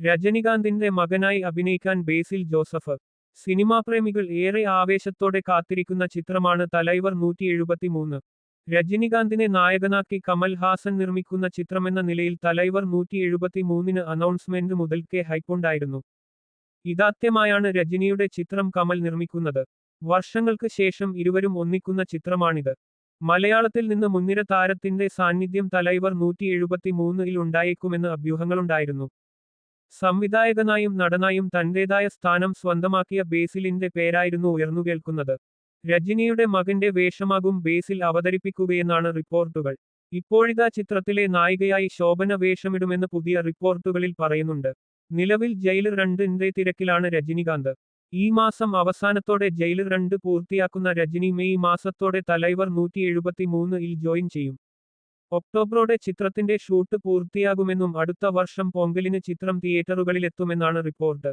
രജനികാന്തിന്റെ മകനായി അഭിനയിക്കാൻ ബേസിൽ Joseph. Cinema പ്രേമികൾ ഏറെ ആവേശത്തോടെ കാത്തിരിക്കുന്ന ചിത്രമാണ് തലൈവർ 173. രജനികാന്തിനെ നായകനാക്കി കമൽ ഹാസൻ നിർമ്മിക്കുന്ന ചിത്രമെന്ന നിലയിൽ തലൈവർ 173 അനൗൺസ്മെന്റ് മുതൽക്കേ ഹൈപ്പുണ്ടായിരുന്നു. ഇതാദ്യമായാണ് രജനിയുടെ ചിത്രം കമൽ നിർമ്മിക്കുന്നത്. വർഷങ്ങൾക്ക് ശേഷം ഇരുവരും ഒന്നിക്കുന്ന ചിത്രമാണിത്. മലയാളത്തിൽ നിന്ന് മുൻനിര താരത്തിന്റെ സാന്നിധ്യം തലൈവർ 173 ഉണ്ടായേക്കുമെന്ന് അഭ്യൂഹങ്ങളുണ്ടായിരുന്നു. സംവിധായകനായും നടനായും തന്റേതായ സ്ഥാനം സ്വന്തമാക്കിയ ബേസിലിന്റെ പേരായിരുന്നു ഉയർന്നുകേൾക്കുന്നത്. രജനിയുടെ മകന്റെ വേഷമാകും ബേസിൽ അവതരിപ്പിക്കുകയെന്നാണ് റിപ്പോർട്ടുകൾ. ഇപ്പോഴിതാ ചിത്രത്തിലെ നായികയായി ശോഭന വേഷമിടുമെന്ന് പുതിയ റിപ്പോർട്ടുകളിൽ പറയുന്നുണ്ട്. നിലവിൽ ജയിലർ 2 തിരക്കിലാണ് രജനികാന്ത്. ഈ മാസം അവസാനത്തോടെ ജയിലർ 2 പൂർത്തിയാക്കുന്ന രജനി മെയ് മാസത്തോടെ തലൈവർ 173 ജോയിൻ ചെയ്യും. ഒക്ടോബറോടെ ചിത്രത്തിന്റെ ഷൂട്ട് പൂർത്തിയാകുമെന്നും അടുത്ത വർഷം പൊങ്കലിന് ചിത്രം തിയേറ്ററുകളിലെത്തുമെന്നാണ് റിപ്പോർട്ട്.